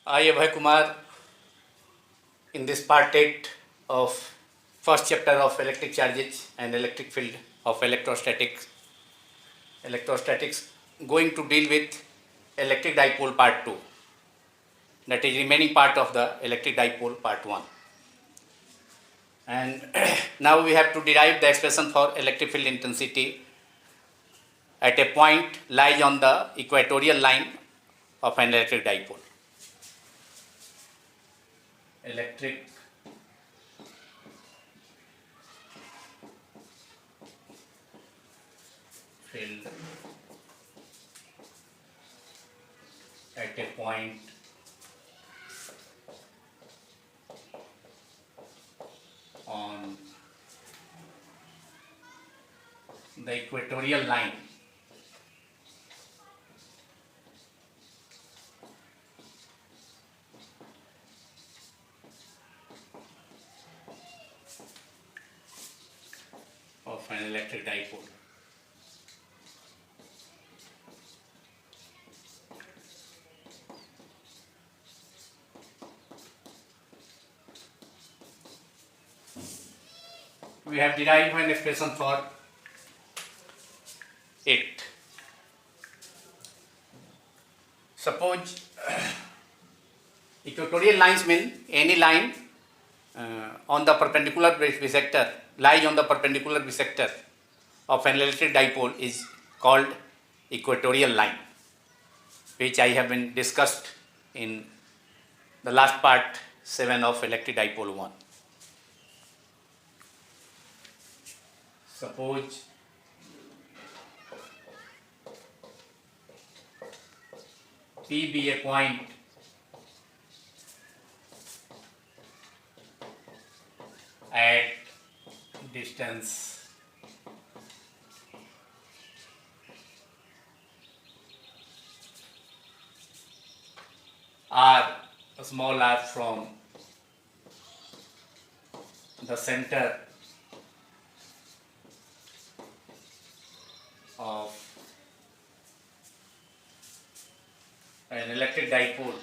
I, Abhay Kumar, in this part 8 of first chapter of electric charges and electric field of electrostatics, going to deal with electric dipole part 2, that is remaining part of the electric dipole part 1. And now we have to derive the expression for electric field intensity at a point lies on the equatorial line of an electric dipole. Electric field at a point on the equatorial line of an electric dipole. We have derived an expression for it. Suppose equatorial lines mean any line on the perpendicular bisector, lies on the perpendicular bisector of an electric dipole is called equatorial line, which I have been discussed in the last part 7 of electric dipole 1. Suppose P be a point at distance r, small r, from the center of an electric dipole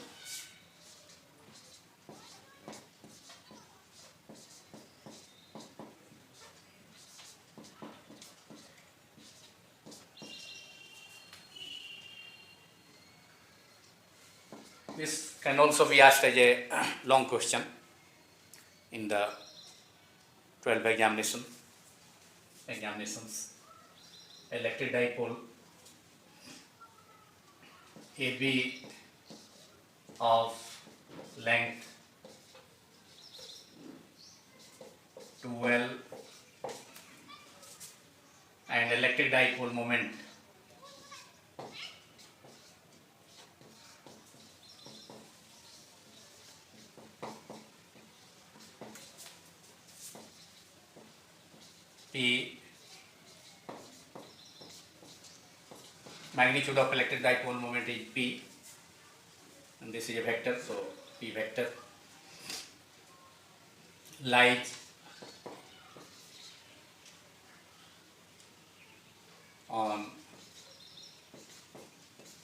This can also be asked as a long question in the 12 examinations. Electric dipole AB of length 12 and electric dipole moment P, magnitude of electric dipole moment is P, and this is a vector, so P vector lies on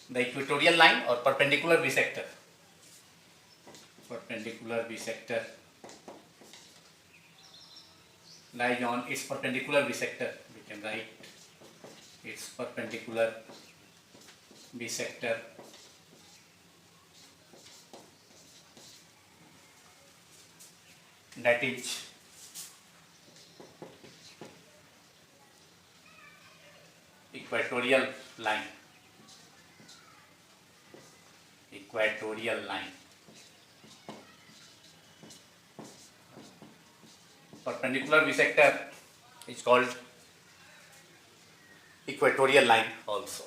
the equatorial line or perpendicular bisector. Lies on its perpendicular bisector. We can write its perpendicular bisector that is equatorial line. Perpendicular bisector is called equatorial line also,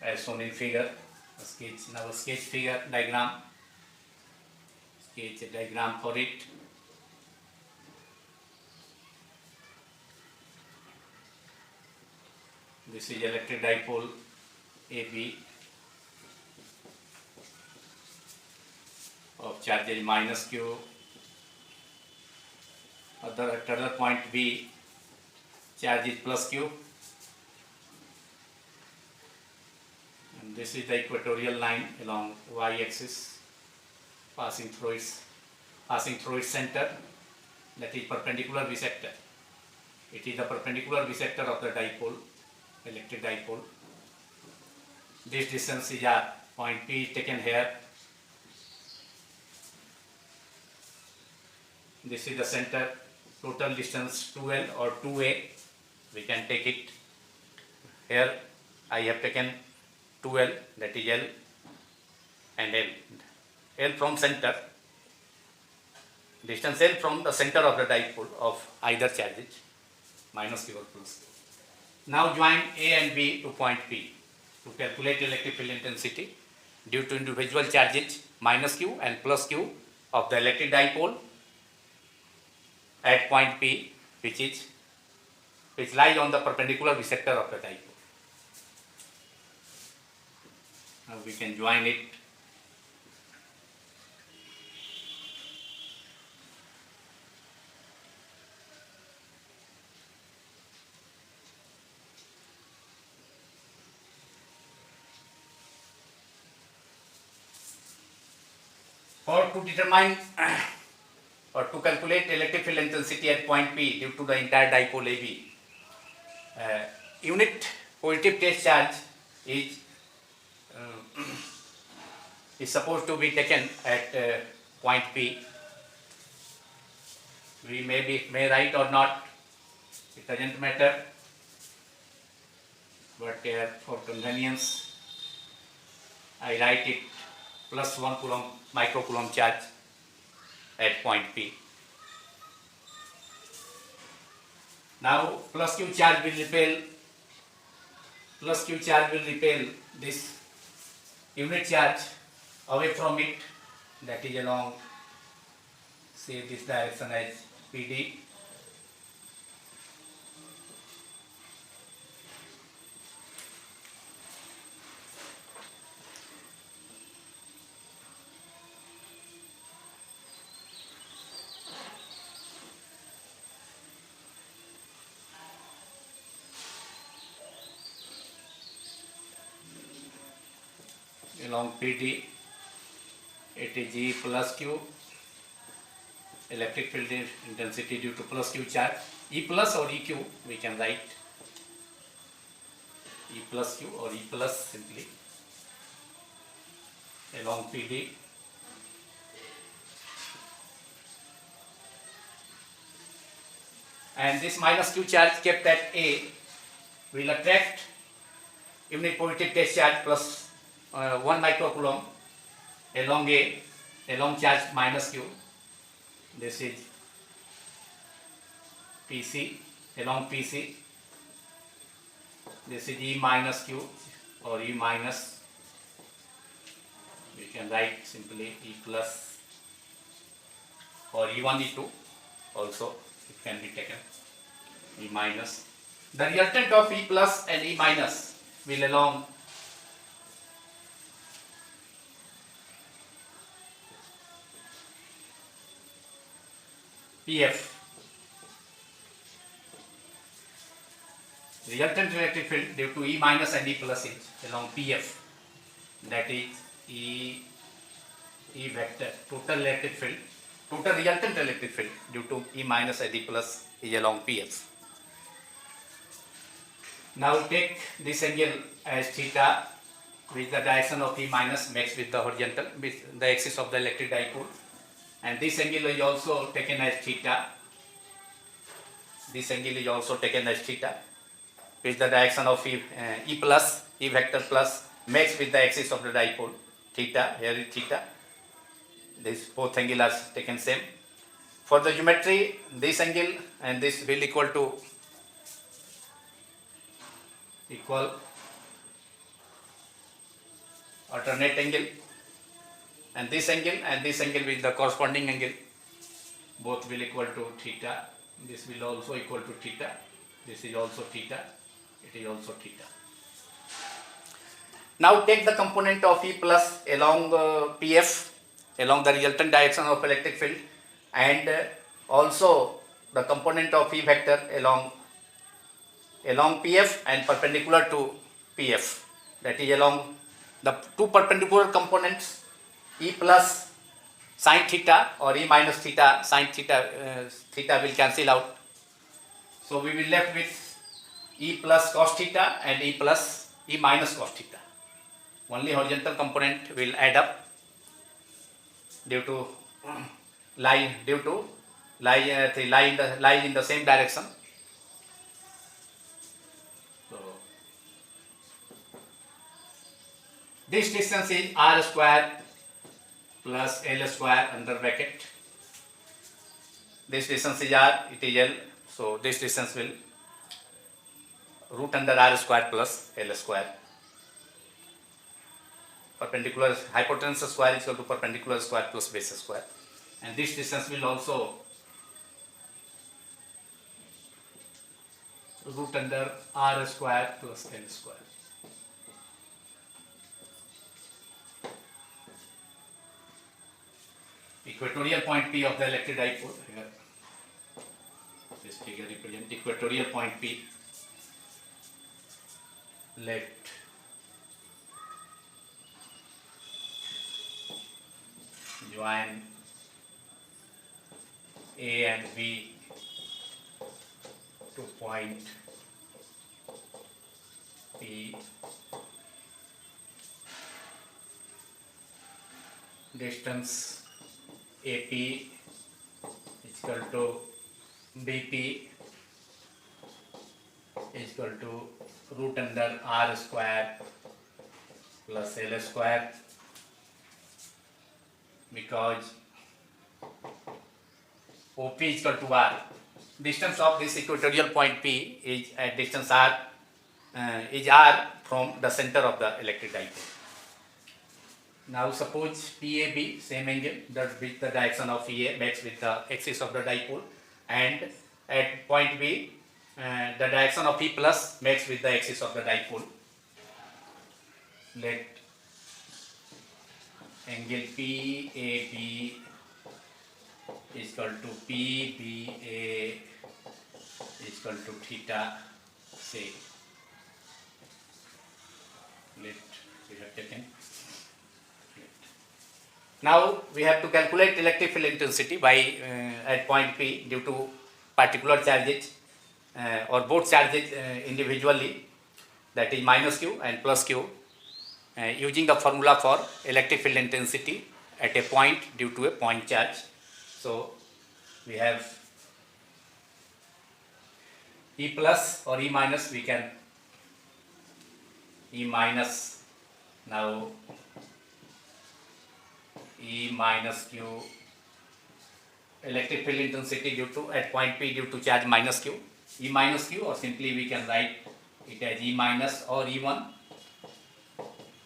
as shown in figure. Sketch diagram for it. This is electric dipole AB of charges minus Q. At other point B, charge is plus Q. And this is the equatorial line along y-axis. passing through its center, that is perpendicular bisector. It is the perpendicular bisector of the dipole, electric dipole. This distance is r. Point P is taken here. This is the center. Total distance 2L or 2A. We can take it. Here I have taken 2L, that is L and L. L from center. Distance L from the center of the dipole of either charges, minus Q or plus Q. Now join A and B to point P to calculate electric field intensity due to individual charges minus Q and plus Q of the electric dipole at point P, which lies on the perpendicular bisector of the dipole. Now we can join it. Or to determine or to calculate electric field intensity at point P due to the entire dipole AB, unit positive test charge is supposed to be taken at point P. We may write or not, it doesn't matter, but for convenience I write it plus 1 coulomb microcoulomb charge at point P. Now plus Q charge will repel this unit charge away from it, that is along, say, this direction as PD. Along PD, it is E plus Q, electric field intensity due to plus Q charge. E plus or EQ, we can write E plus Q or E plus simply along PD. And this minus Q charge kept at A will attract unit positive test charge plus 1 microcoulomb along A, along charge minus Q. This is PC, along PC. This is E minus Q or E minus. We can write simply E plus or E1, E2 also it can be taken, E minus. The resultant of E plus and E minus will along PF. Resultant electric field due to E minus and E plus is along PF, that is E vector. Total electric field, total resultant electric field due to E minus and E plus is along PF. Now take this angle as theta, with the direction of E minus mixed with the horizontal, with the axis of the electric dipole. And this angle is also taken as theta. This angle is also taken as theta, with the direction of E plus, E vector plus, mixed with the axis of the dipole, theta. Here is theta. This both angles are taken same. For the geometry, this angle and this will equal alternate angle. And this angle with the corresponding angle, both will equal to theta. This will also equal to theta. This is also theta. It is also theta. Now take the component of E plus along PF, along the resultant direction of electric field, and also the component of E vector along PF and perpendicular to PF, that is along the two perpendicular components E plus sine theta or E minus theta, sine theta, theta will cancel out. So we will left with E plus cos theta and E minus cos theta. Only horizontal component will add up due to lie in the same direction. So this distance is r square plus l square under bracket. This distance is r, it is l, so this distance will root under r square plus l square. Perpendicular hypotenuse square is equal to perpendicular square plus base square, and this distance will also root under r square plus l square. Equatorial point P of the electric dipole, here this figure represents equatorial point P. Let join A and B to point P. Distance AP is equal to BP is equal to root under R square plus L square, because OP is equal to R. Distance of this equatorial point P is at distance R is R from the center of the electric dipole. Now suppose PAB, same angle, that with the direction of EA makes with the axis of the dipole, and at point B the direction of P plus makes with the axis of the dipole. Let angle PAB is equal to PBA is equal to theta, say. Let we have taken. Now we have to calculate electric field intensity by at point P due to particular charges or both charges individually, that is minus Q and plus Q, using the formula for electric field intensity at a point due to a point charge. So we have E plus or E minus, we can E minus, now E minus Q electric field intensity due to at point P due to charge minus Q, E minus Q, or simply we can write it as E minus or E1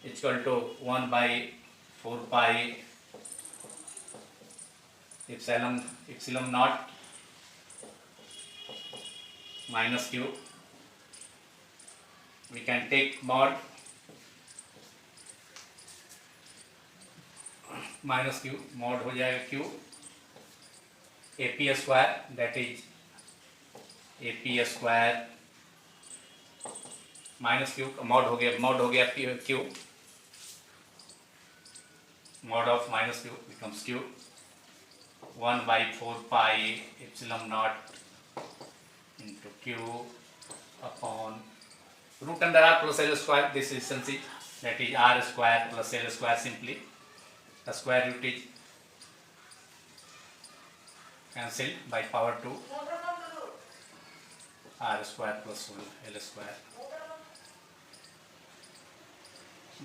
is equal to 1 by 4 pi epsilon naught minus Q. We can take mod minus Q, mod हो जाएगा Q AP square, that is AP square minus Q, mod हो गया Q, mod of minus Q becomes Q, 1 by 4 pi epsilon naught into Q upon root under R plus L square. This is essentially, that is R square plus L square, simply the square root is cancelled by power 2, R square plus L square.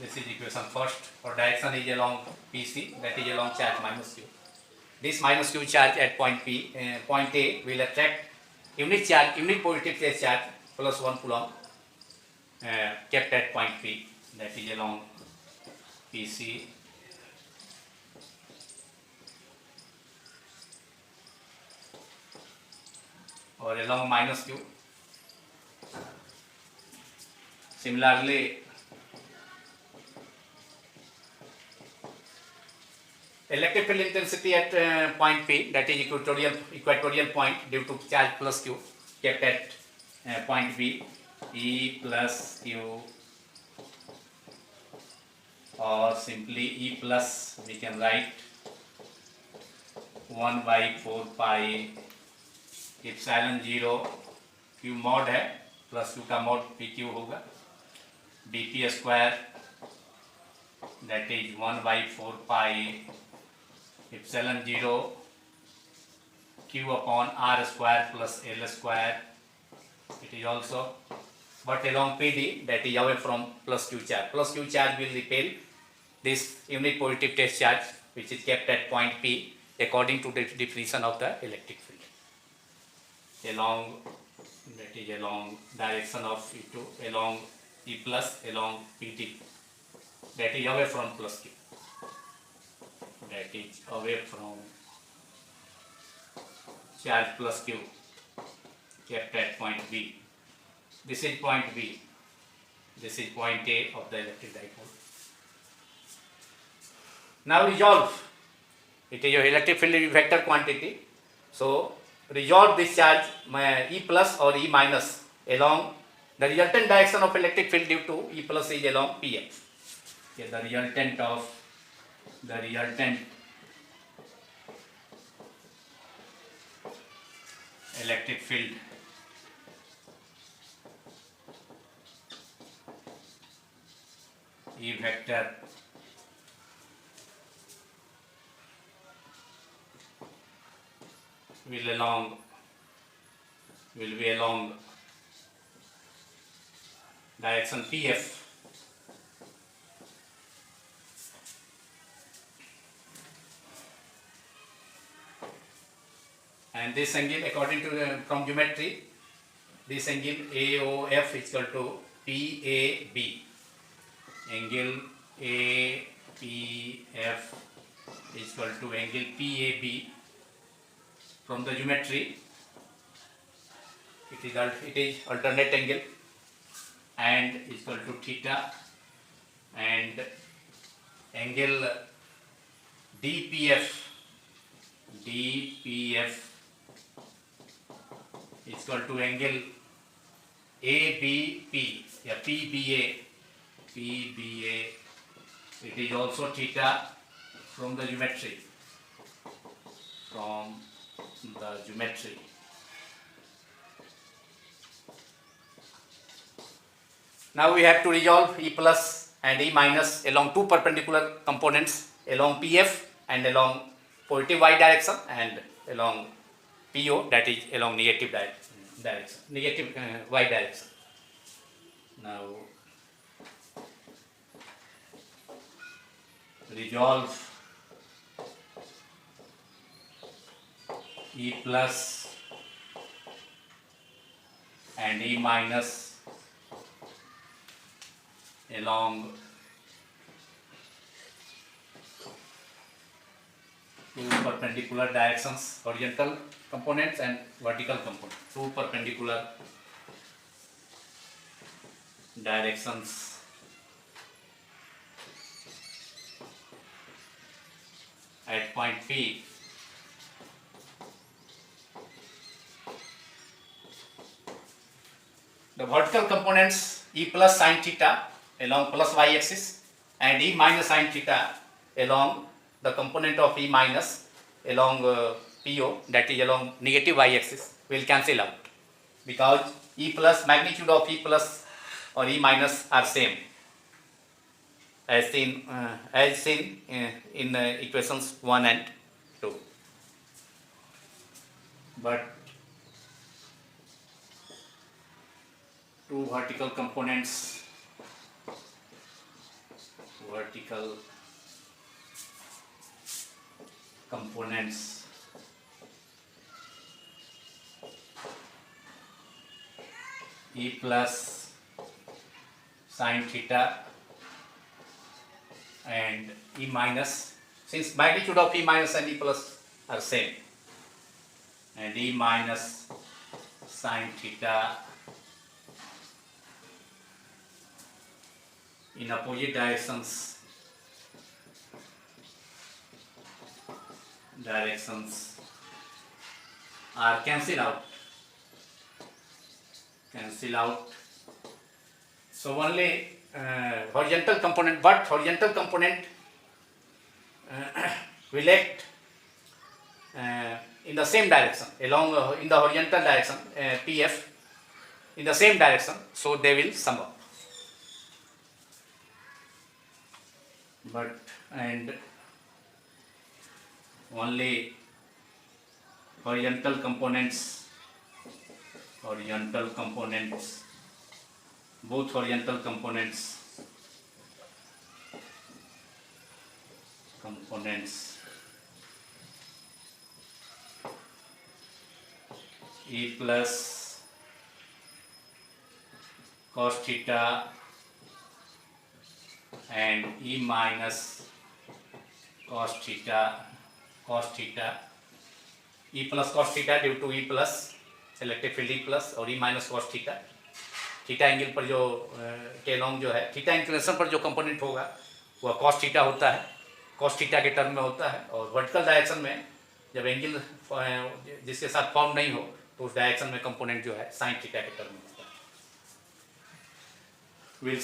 This is equation first. For direction is along PC, that is along charge minus Q. This minus Q charge at point P, point A will attract unit positive charge plus 1 coulomb kept at point P, that is along PC. Or along minus Q. Similarly, electric field intensity at point P, that is equatorial point due to charge plus Q kept at point B, E plus Q, or simply E plus, we can write 1/4 pi epsilon 0 Q mod है plus Q का mod P Q होगा dp square that is 1/4 pi epsilon 0 q upon r square plus l square. It is also, but along PD, that is away from plus q charge. Plus q charge will repel this unit positive test charge which is kept at point P according to the definition of the electric field. Along, that is along direction of E2, along E plus, along PD, that is away from plus q. That is away from charge plus q kept at point B. This is point B. This is point A of the electric dipole. Now resolve. It is your electric field vector quantity. So resolve this charge E plus or E minus along the resultant direction of electric field due to E plus is along PF. Okay, the resultant electric field E vector will be along direction PF and this angle according to from geometry, this angle AOF is equal to PAB. Angle APF is equal to angle PAB. From the geometry, it is alternate angle and is equal to theta, and angle DPF is equal to angle ABP, yeah, PBA, it is also theta from the geometry. Now we have to resolve E plus and E minus along two perpendicular components along PF and along positive y direction and along PO, that is along negative direction, negative y direction. Now resolve E plus and E minus along two perpendicular directions, horizontal components and vertical components, two perpendicular directions at point P. The vertical components E plus sin theta along plus y axis and E minus sin theta along the component of E minus along PO, that is along negative y axis, will cancel out because E plus, magnitude of E plus or E minus are same as seen in equations 1 and 2. But two vertical components E plus sin theta and E minus, since magnitude of E minus and E plus are same, and E minus sin theta in opposite directions are cancel out. So only horizontal component, but horizontal component will act in the same direction, along in the horizontal direction, PF in the same direction, so they will sum up. But and only horizontal components, both horizontal components E plus cos theta and E minus cos theta, E plus cos theta due to E plus electric field E plus और E minus cos theta, theta angle पर जो के long जो है, theta inclination पर जो component होगा वह कॉस थीटा होता है, कॉस थीटा के टर्म में होता है। और वर्टिकल डायरेक्शन में जब एंगल जिसके साथ फॉर्म नहीं हो तो उस डायरेक्शन में कंपोनेंट जो है साइन थीटा के टर्म में होता है। Will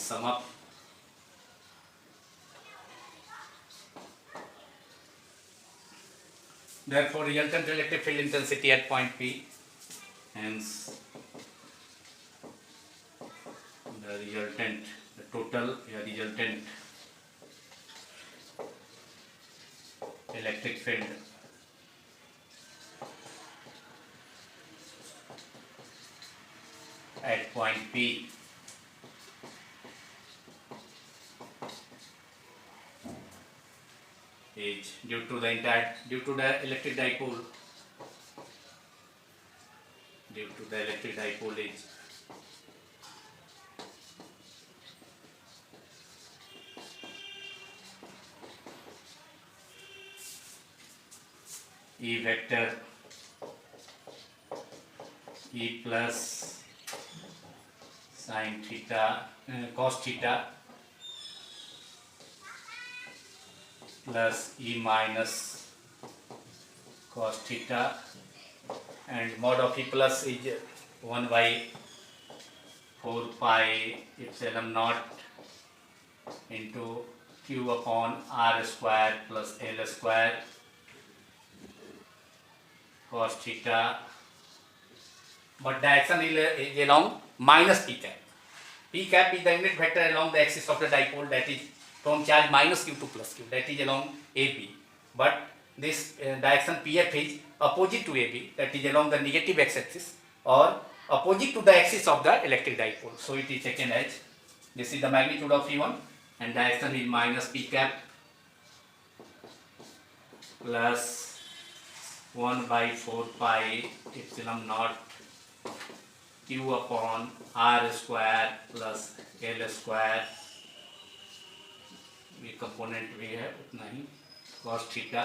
sum up Therefore, resultant electric field intensity at point P, hence the resultant electric field at point P is due to the electric dipole is E vector E plus sin theta cos theta plus E minus cos theta, and mod of E plus is 1 by 4 pi epsilon naught into Q upon R square plus L square cos theta, but direction is along minus p cap. P cap is the unit vector along the axis of the dipole, that is from charge minus q to plus q, that is along AB. But this direction PF is opposite to AB, that is along the negative x-axis or opposite to the axis of the electric dipole. So it is taken as, this is the magnitude of E1 and direction is minus P cap plus 1 by 4 pi epsilon naught Q upon R square plus L square, ये component भी है उतना ही cos theta,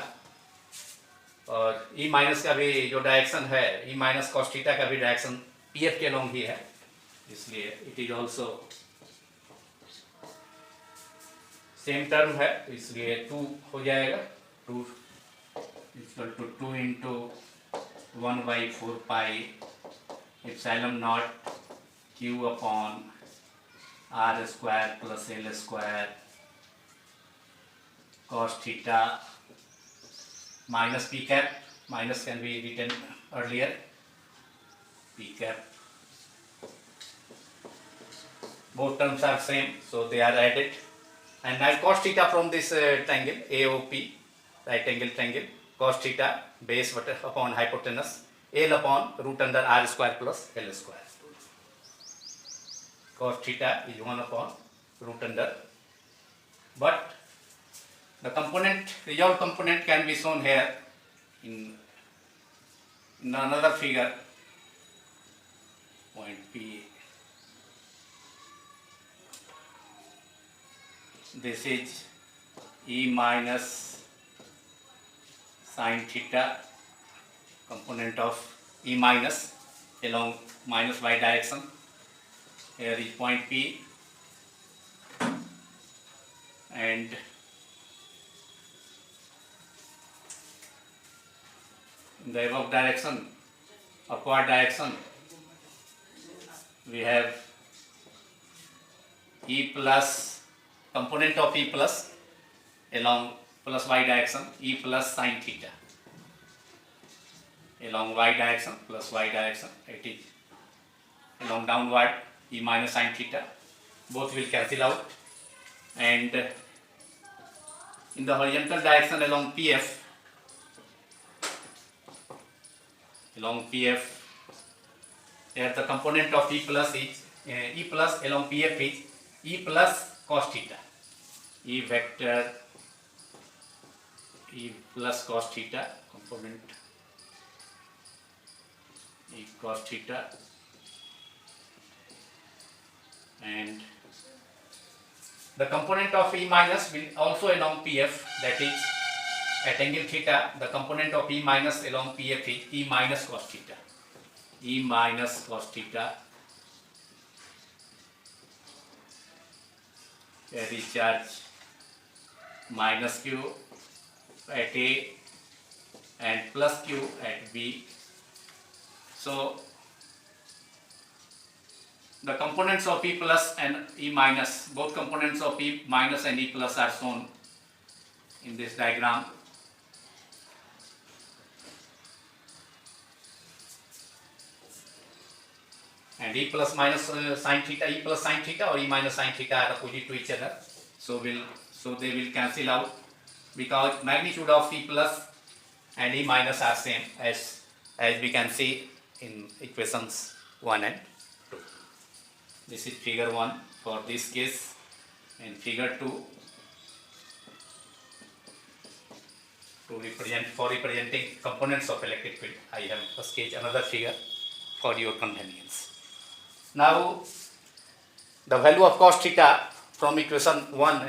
और E minus का भी जो direction है, E minus cos theta का भी डायरेक्शन PF के लॉन्ग ही है, इसलिए it is also same term है, तो इसलिए 2 हो जाएगा, 2 equal to 2 into 1 by 4 pi epsilon naught Q upon R square plus L square cos theta minus P cap, minus can be written earlier, P cap, both terms are same, so they are added, and now cos theta from this triangle AOP, right angle triangle, cos theta base upon hypotenuse, L upon root under R square plus L square, cos theta is 1 upon root under, but the component, resolved component can be shown here in another figure, point P. This is E minus sin theta, component of E minus along minus y direction. Here is point P, and in the above direction, upward direction, we have E plus, component of E plus along plus y direction E plus sin theta. Along y direction plus y direction, it is along downward E minus sin theta. Both will cancel out, and in the horizontal direction along PF, here the component of E plus is E plus along PF is E plus cos theta. E vector E plus cos theta component E cos theta, and the component of E minus will also along PF, that is at angle theta, the component of E minus along PF is E minus cos theta. E minus cos theta, here is charge minus Q at A and plus Q at B. So the components of E plus and E minus, both components of E minus and E plus are shown in this diagram. And E plus minus sin theta, E plus sin theta or E minus sin theta are opposite to each other. So they will cancel out, because magnitude of E plus and E minus are same, as we can see in equations 1 and 2. This is figure 1 for this case, and figure 2 for representing components of electric field. I have sketched another figure for your convenience. Now the value of cos theta from equation 1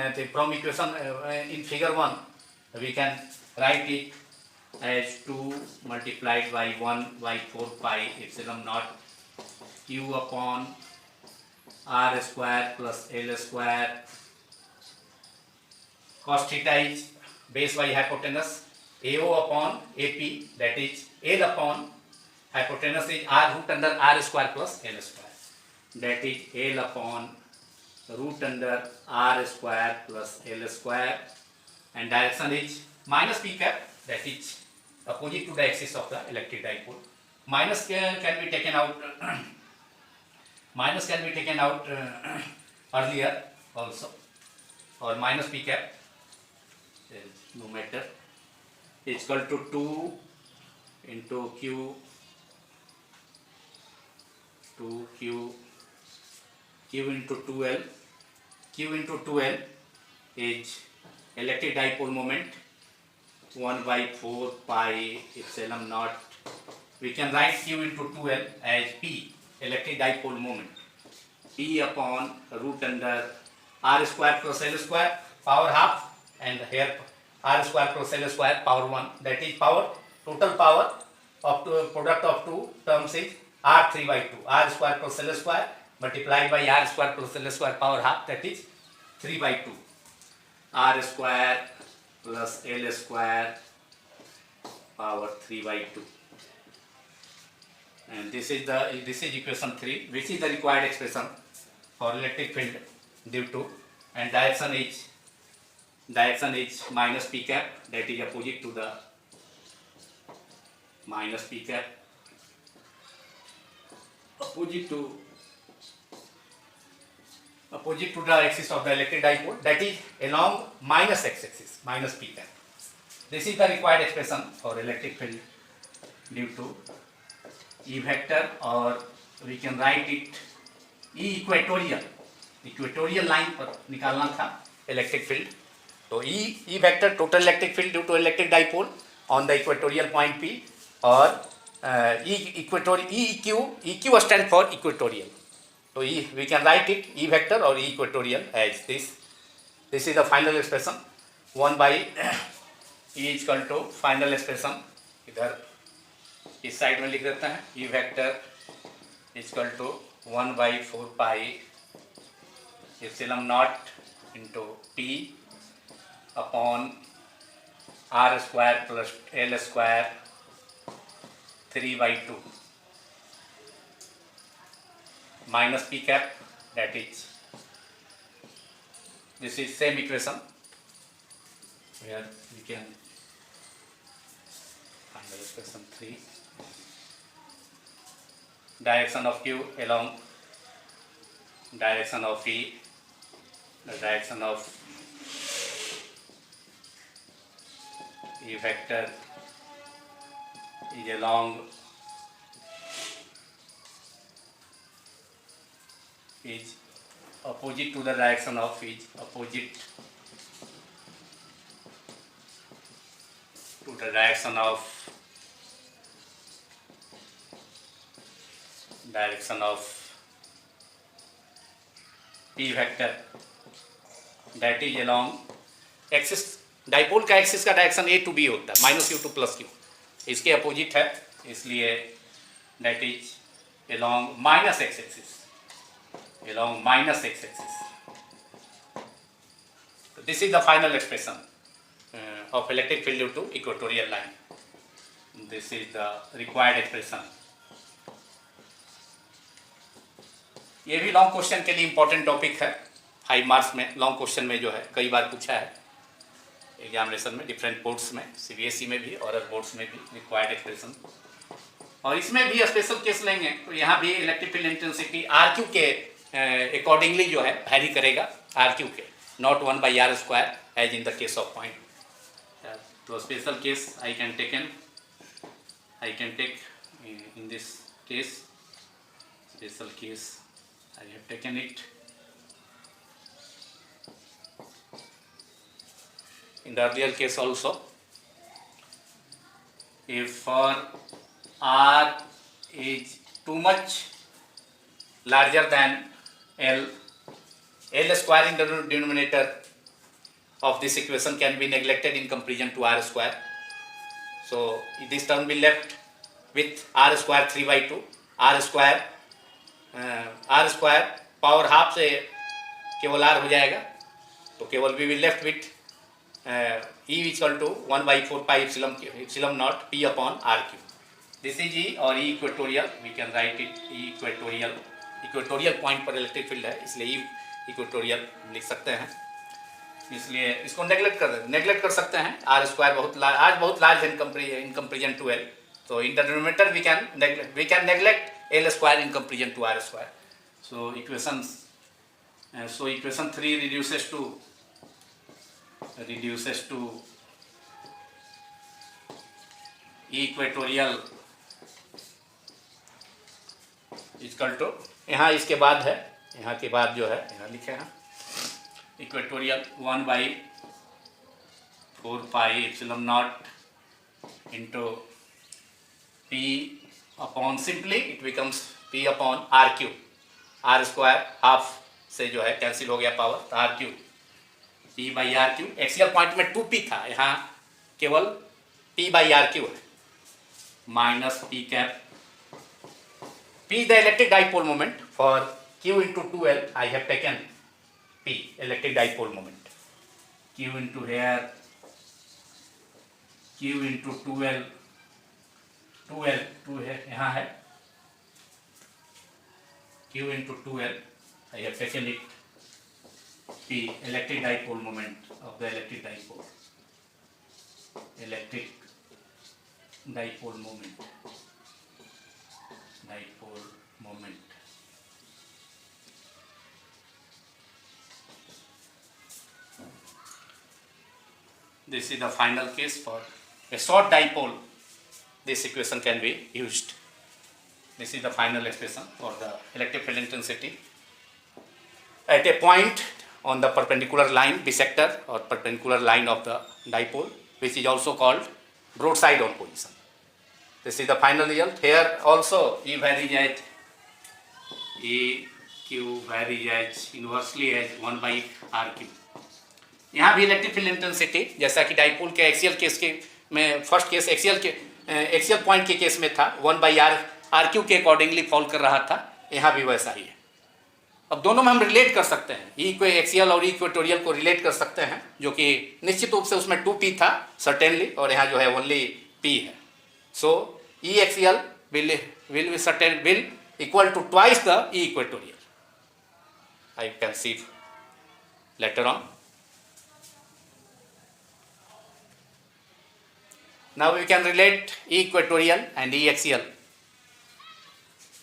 in figure 1, we can write it as 2 multiplied by 1 by 4 pi epsilon naught Q upon R square plus L square. Cos theta is base by hypotenuse, AO upon AP, that is L upon hypotenuse is R root under R square plus L square, that is L upon root under R square plus L square, and direction is minus P cap, that is opposite to the axis of the electric dipole. Minus can be taken out earlier also, or minus P cap, no matter, is equal to 2 into Q into 2L. Q into 2L is electric dipole moment 1 by 4 pi epsilon naught. We can write Q into 2L as P, electric dipole moment, P upon root under R square plus L square power half, and here R square plus L square power 1, that is total power of product of two terms is R 3 by 2, R square plus L square multiplied by R square plus L square power half, that is 3 by 2, R square plus L square power 3 by 2. And this is equation 3, which is the required expression for electric field due to, and direction is minus P cap, that is opposite to the minus P cap, opposite to the axis of the electric dipole, that is along minus x-axis, minus P cap. This is the required expression for electric field due to E vector, or we can write it E equatorial line पर निकालना था electric field, तो E vector total electric field due to electric dipole on the equatorial point P, और E Q stand for equatorial, तो we can write it E vector और E equatorial as this is the final expression 1 by E equal to final expression, इधर इस side में लिख देता है, E vector equal to 1 by 4 pi epsilon naught into P upon R square plus L square 3/2 minus p cap, that is this is same equation Here we can find the expression 3. Direction of Q along direction of E, the direction of E vector is along is opposite to the direction of P vector, that is along axis. Dipole का axis का direction A to be होता है, minus Q two plus Q, इसके opposite है, इसलिए that is along minus x axis, along minus x axis. So this is the final expression of electric field due to equatorial line. This is the required expression. ये भी long question के लिए important topic है. 5 marks में long question में जो है कई बार पूछा है एग्जामिनेशन में, डिफरेंट बोर्ड्स में, सीबीएसई में भी और अदर बोर्ड्स में भी रिक्वायर्ड एक्सप्रेशन. और इसमें भी स्पेशल केस लेंगे तो यहाँ भी electric field intensity R cube के अकॉर्डिंगली जो है वैरी करेगा, आर क्यू के, not 1/r² as in the case of point. तो special case I can take in this case, special case I have taken it. In the earlier case also, if for r is too much larger than L square in the denominator of this equation can be neglected in comparison to r square. So this term will be left with r square 3/2, r square power half से केवल r हो जाएगा, तो केवल we will left with E equal to 1/4 pi epsilon naught P upon RQ. This is E और E equatorial, we can write it E equatorial point पर electric field है, इसलिए E equatorial लिख सकते हैं. इसलिए इसको नेग्लेक्ट कर सकते हैं. आर स्क्वायर बहुत लार्ज है in comparison to L. So in the denominator we can neglect L square in comparison to R square. So equation 3 reduces to E equatorial equal to, यहाँ इसके बाद है, यहाँ के बाद जो है यहाँ लिखे हैं equatorial 1/4 pi epsilon naught into P upon, simply it becomes P upon RQ. R square half से जो है कैंसिल हो गया पावर, तो RQ P/RQ. एक्सियल पॉइंट में 2P था, यहाँ केवल P/RQ है, minus P cap. P the electric dipole moment. For Q into 2L I have taken P electric dipole moment. Q into here, Q into 2L, 2 है यहाँ है, Q into 2L I have taken it P electric dipole moment of the electric dipole moment. This is the final case for a short dipole. This equation can be used. This is the final expression for the electric field intensity at a point on the perpendicular line bisector or perpendicular line of the dipole, which is also called broadside on position. This is the final result. Here also E Q varies as inversely as 1/RQ. यहाँ भी electric field intensity जैसा कि dipole के axial case के में first case axial point के case में था 1/RQ के अकॉर्डिंगली फॉल कर रहा था, यहाँ भी वैसा ही है. अब दोनों में हम रिलेट कर सकते हैं, ई को एक्सियल और इक्वेटोरियल को रिलेट कर सकते हैं, जो कि निश्चित रूप से उसमें 2P था सर्टेनली, और यहाँ जो है ओनली P है. सो E axial will equal to twice the E equatorial. I can see later on. Now we can relate E equatorial and E axial.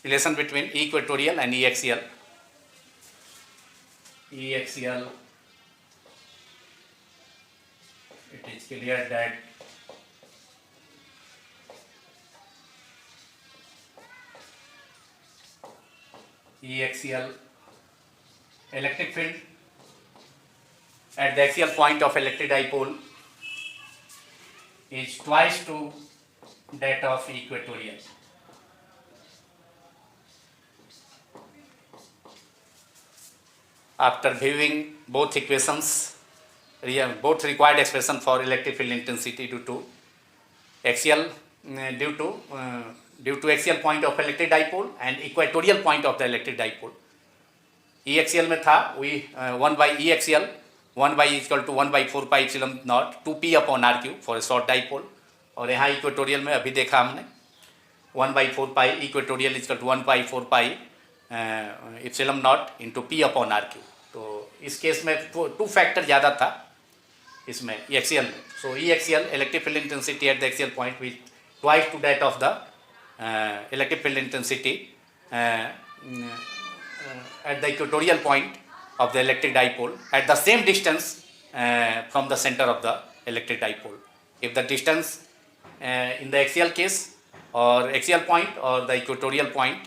Relation between E equatorial and E axial. E axial, it is clear that E axial electric field at the axial point of electric dipole is twice to that of equatorial. After viewing both equations, both required expression for electric field intensity due to axial due to axial point of electric dipole and equatorial point of the electric dipole. E axial में था we 1 by E axial 1 by is equal to 1 by 4 pi epsilon naught 2p upon r cube for a short dipole, और यहाँ equatorial में अभी देखा हमने 1 by 4 pi equatorial is to 1 by 4 pi epsilon naught into P upon R cube. तो इस case में two factor ज़्यादा था इसमें ई एक्सियल में. So E axial electric field intensity at the axial point which twice to that of the electric field intensity at the equatorial point of the electric dipole at the same distance from the center of the electric dipole. If the distance in the axial case or axial point or the equatorial point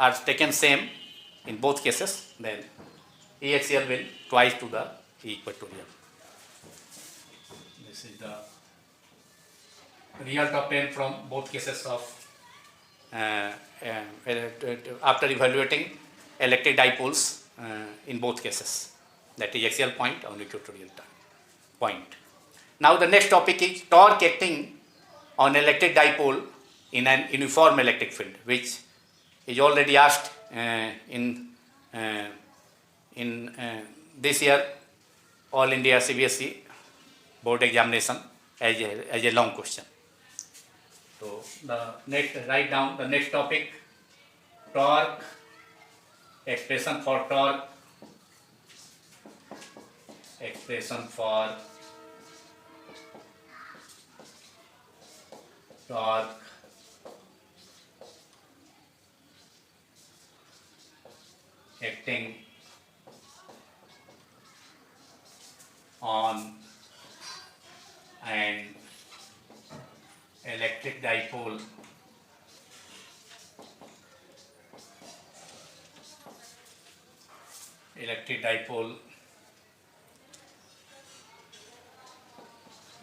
are taken same in both cases, then E axial will twice to the equatorial. This is the result obtained from both cases of after evaluating electric dipoles in both cases, that is axial point or equatorial point. Now the next topic is torque acting on electric dipole in an uniform electric field, which is already asked in this year All India CBSE board examination as a long question. So the next, write down the next topic, torque, expression for torque, expression for torque, acting on an electric dipole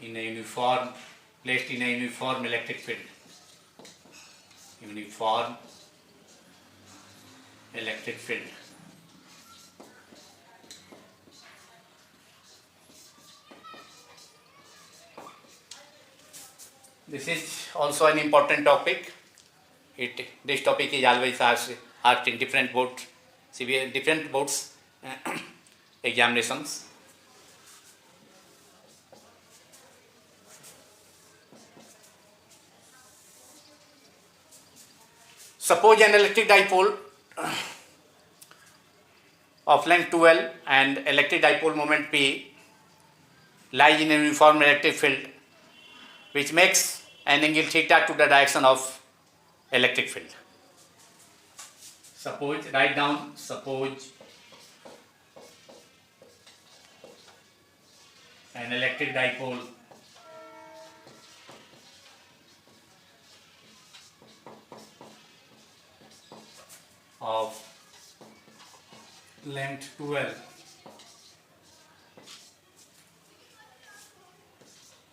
in a uniform, placed in a uniform electric field. Uniform electric field. This is also an important topic. This topic is always asked in different boards, different boards examinations. Suppose an electric dipole of length 2L and electric dipole moment P lies in a uniform electric field which makes an angle theta to the direction of electric field. Suppose, write down, suppose an electric dipole of length 2L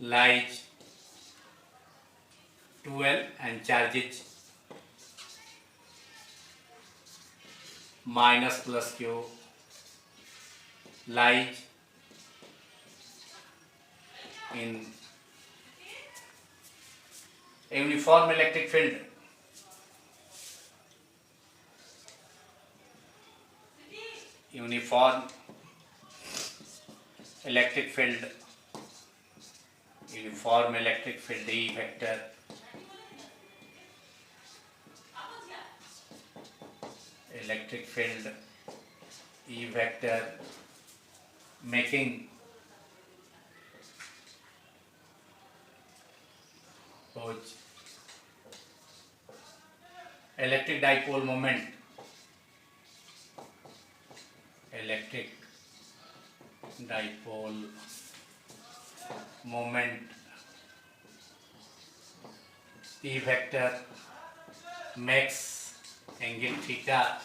lies 2L and charges minus plus Q lies in a uniform electric field uniform electric field E vector electric field E vector making suppose electric dipole moment, electric dipole moment P vector max angle theta,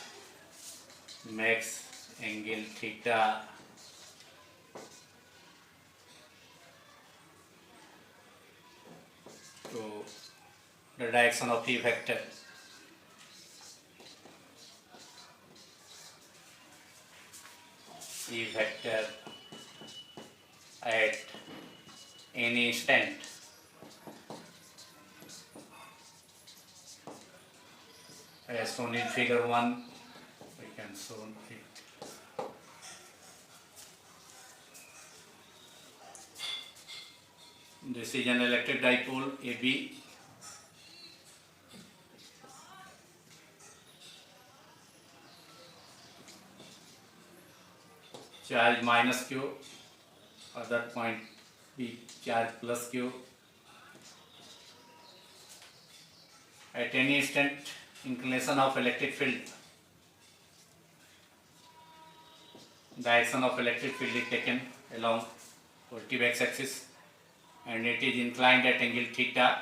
max angle theta to the direction of P vector. P vector at any instant as shown in figure 1. We can show it. This is an electric dipole AB. Charge minus Q, other point B charge plus Q. At any instant, inclination of electric field, direction of electric field is taken along positive x-axis and it is inclined at angle theta.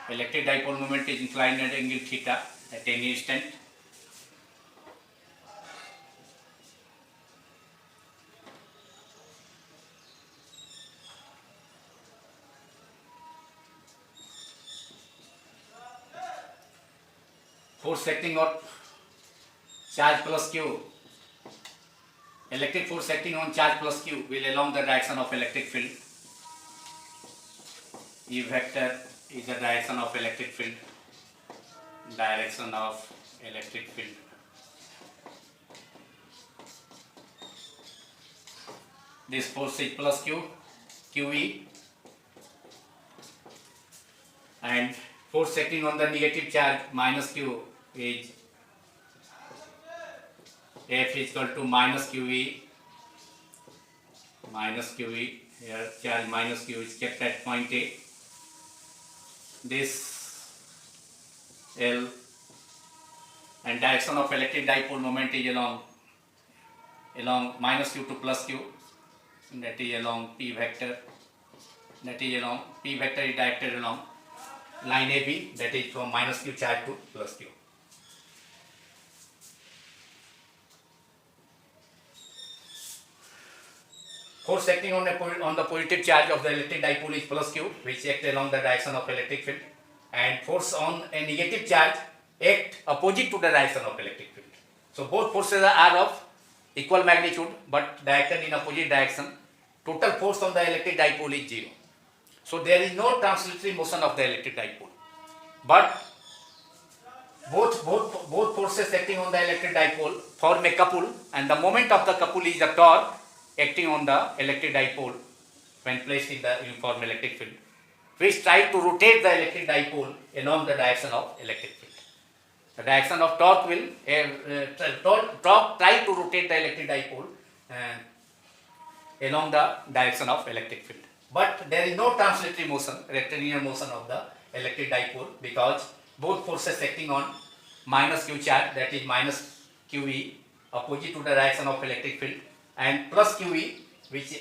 Electric dipole moment is inclined at angle theta at any instant. Force acting on charge plus Q, electric force acting on charge plus Q will along the direction of electric field. E vector is the direction of electric field, direction of electric field. This force is plus Q, QE, and force acting on the negative charge minus Q is F is equal to minus QE, here charge minus Q is kept at point A. This L and direction of electric dipole moment is along minus Q to plus Q, that is along P vector, P vector is directed along line AB, that is from minus Q charge to plus Q. Force acting on the positive charge of the electric dipole is plus Q, which act along the direction of electric field, and force on a negative charge act opposite to the direction of electric field. So both forces are of equal magnitude but directed in opposite direction. Total force on the electric dipole is 0. So there is no translatory motion of the electric dipole, but both forces acting on the electric dipole form a couple, and the moment of the couple is the torque acting on the electric dipole when placed in the uniform electric field, which try to rotate the electric dipole along the direction of electric field. The direction of torque will torque try to rotate the electric dipole along the direction of electric field. But there is no translatory motion, rectilinear motion of the electric dipole, because both forces acting on minus Q charge, that is minus QE, opposite to the direction of electric field, and plus QE, which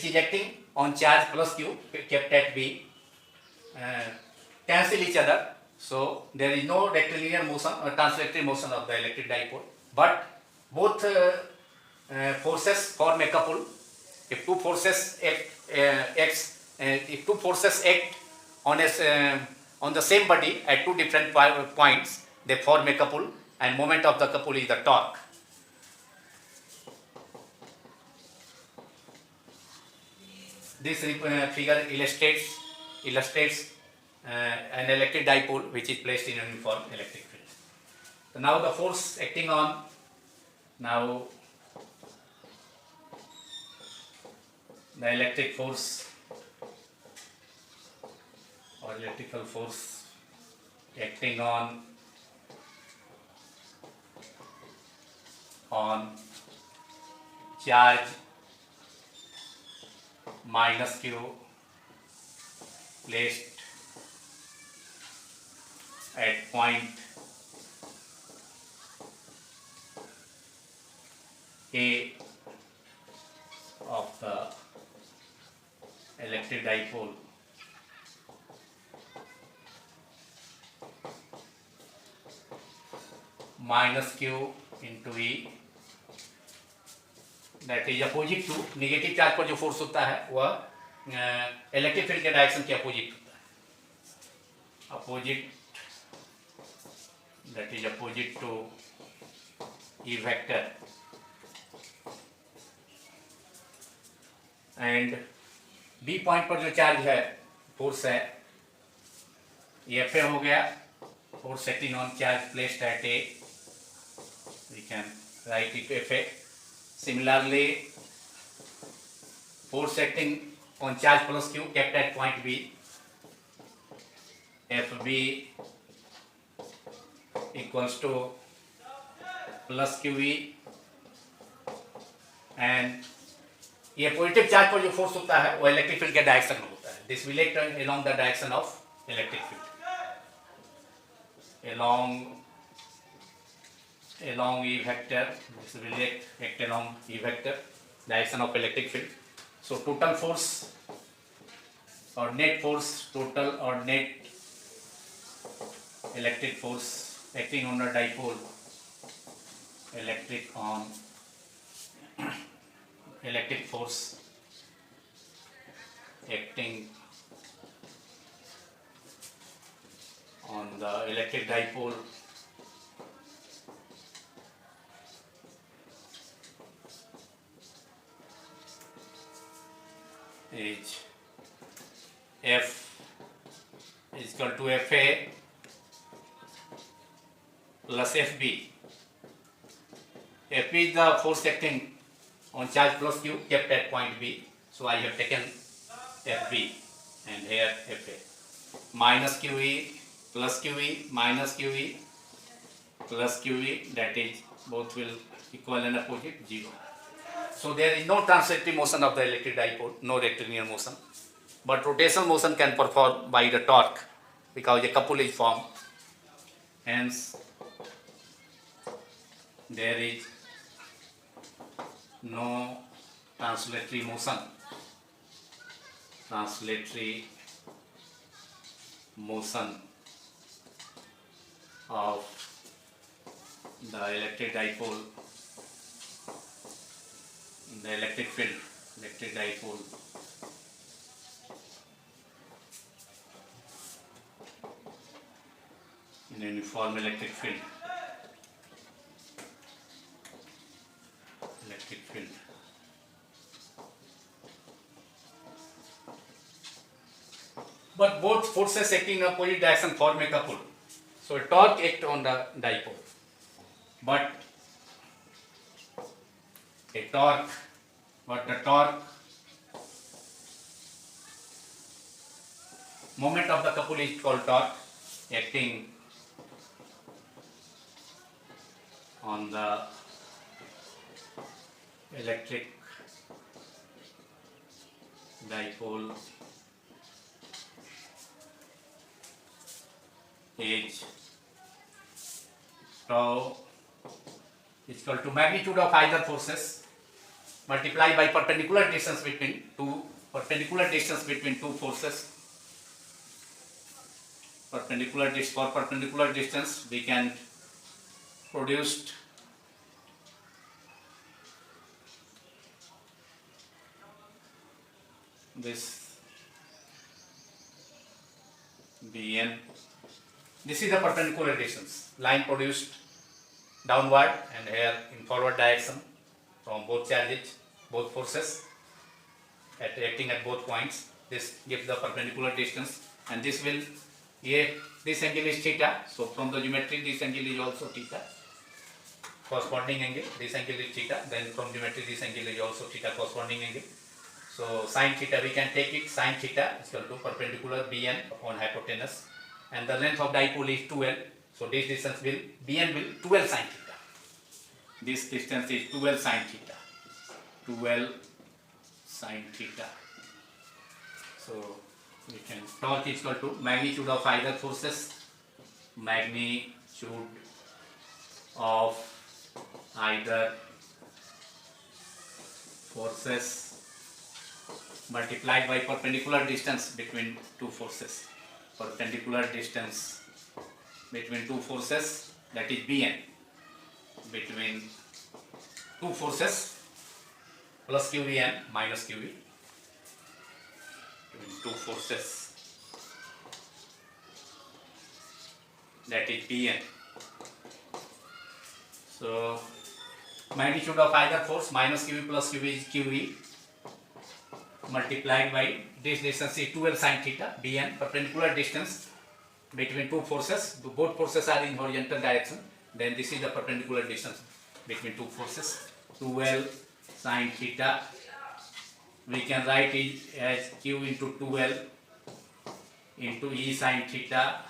is acting on charge plus Q kept at B, cancel each other. So there is no rectilinear motion or translatory motion of the electric dipole, but both forces form a couple. If two forces act on the same body at two different points, they form a couple, and moment of the couple is the torque. This figure illustrates an electric dipole which is placed in a uniform electric field. So now the force acting on, now the electric force or electrical force acting on charge minus q placed at point A of the electric dipole minus q into E, that is opposite to negative charge पर जो force होता है वह electric field के direction के opposite होता है, opposite, that is opposite to E vector, and B point पर जो चार्ज है फोर्स है ये Fa हो गया, force acting on charge placed at A, we can write it Fa. Similarly, force acting on charge plus Q kept at point B, Fb equals to plus QE, and ये positive charge पर जो force होता है वो electric field के direction में होता है. This will act along the direction of electric field, along E vector. This will act along E vector, direction of electric field. So total force or net force, total or net electric force acting on the dipole, electric force acting on the electric dipole is F is equal to Fa plus Fb. Fb is the force acting on charge plus Q kept at point B. So I have taken Fb and here Fa. Minus QE plus QE minus QE plus QE, that is both will equal and opposite 0. So there is no translative motion of the electric dipole, no rectilinear motion, but rotational motion can perform by the torque because a couple is formed. Hence there is no translatory motion of the electric dipole in the electric field, electric dipole in a uniform electric field, but both forces acting in opposite direction form a couple. So a torque acts on the dipole, but the torque moment of the couple is called torque acting on the electric dipole is tau is equal to magnitude of either forces multiplied by perpendicular distance between two forces. For perpendicular distance we can produce this Bn. This is the perpendicular distance, line produced downward and here in forward direction from both charges, both forces acting at both points. This gives the perpendicular distance, and this will this angle is theta. So from the geometry this angle is also theta, corresponding angle. This angle is theta. Then from geometry this angle is also theta, corresponding angle. So sin theta, we can take it sin theta is equal to perpendicular Bn upon hypotenuse, and the length of dipole is 2l. So this distance will Bn will 2l sin theta. This distance is 2l sin theta. 2l sin theta. So we can torque is equal to magnitude of either forces, magnitude of either forces multiplied by perpendicular distance between two forces. Perpendicular distance between two forces, that is Bn, between two forces plus QV and minus QV, between two forces, that is Bn. So magnitude of either force minus QV plus QV is QV multiplied by this distance is 12 sin theta. Bn, perpendicular distance between two forces, both forces are in horizontal direction, then this is the perpendicular distance between two forces, 12 sin theta. We can write it as Q into 12 into E sin theta.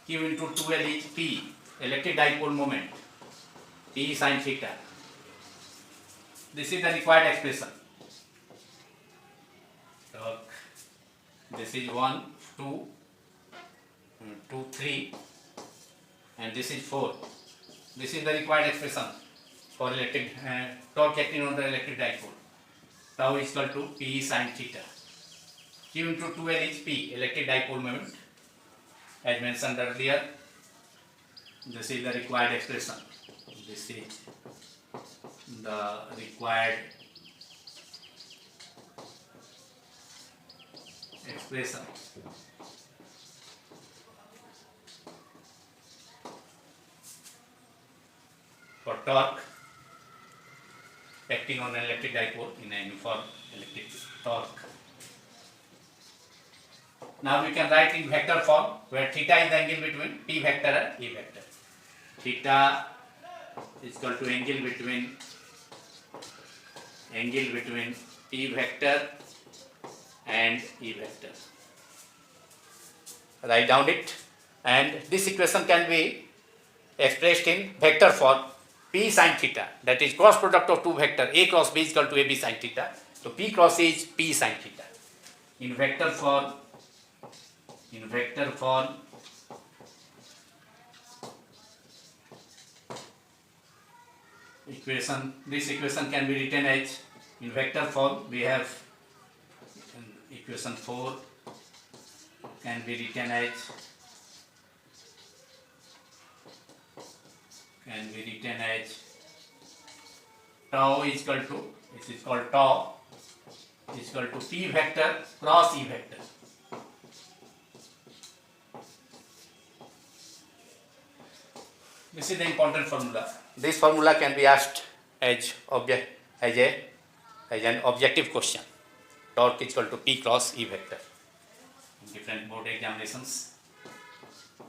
Q into 12 is P, electric dipole moment, P sin theta. This is the required expression. So this is 1, 2, 2, 3, and this is 4. This is the required expression for electric torque acting on the electric dipole. Tau is equal to P sin theta. Q into 2L is P, electric dipole moment. As mentioned earlier, this is the required expression. This is the required expression for torque acting on an electric dipole in a uniform electric torque. Now we can write in vector form where theta is the angle between P vector and E vector. Theta is equal to angle between P vector and E vector. Write down it, and this equation can be expressed in vector form. P sin theta, that is cross product of two vector A cross B is equal to AB sin theta. So P cross A is P sin theta. In vector form, this equation can be written as, in vector form we have equation 4 can be written as tau is equal to, this is called tau, is equal to P vector cross E vector. This is the important formula. This formula can be asked as an objective question. Torque is equal to P cross E vector in different board examinations.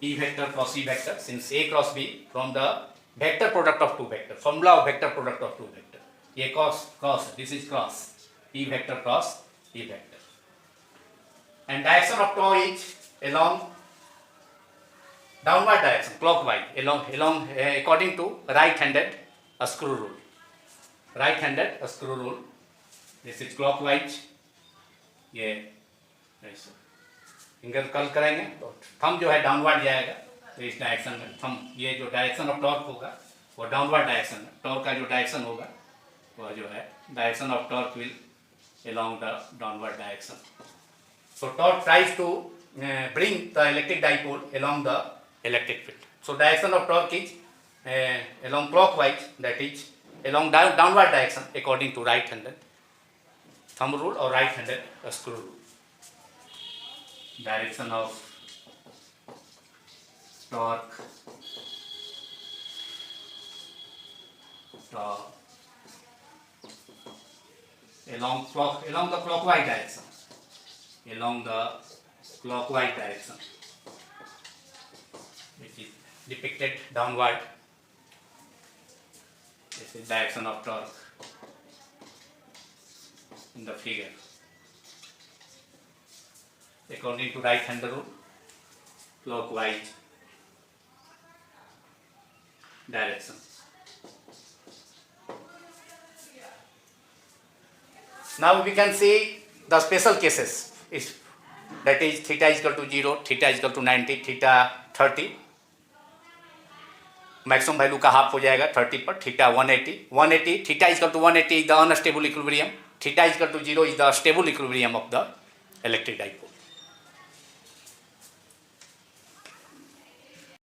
E vector cross E vector, since A cross B from the vector product of two vector, formula of vector product of two vector. A cross, this is cross, E vector cross E vector. And direction of tau is along downward direction, clockwise, along according to right-handed screw rule. Right-handed screw rule. This is clockwise. ये ऐसे finger curl करेंगे तो thumb जो है downward जाएगा, तो इस direction में थंब, ये जो डायरेक्शन ऑफ टॉर्क होगा वो डाउनवर्ड डायरेक्शन में, टॉर्क का जो डायरेक्शन होगा वह जो है direction of torque will along the downward direction. So torque tries to bring the electric dipole along the electric field. So direction of torque is along clockwise, that is along downward direction according to right-handed thumb rule or right-handed screw rule. Direction of torque along the clockwise direction, which is depicted downward. This is direction of torque in the figure. According to right-hand rule, clockwise direction. Now we can see the special cases is that is theta is equal to 0, theta is equal to 90, theta 30, maximum value का half हो जाएगा 30 पर, theta 180, theta is to 180 is the unstable equilibrium, theta is to 0 is the stable equilibrium of the electric dipole.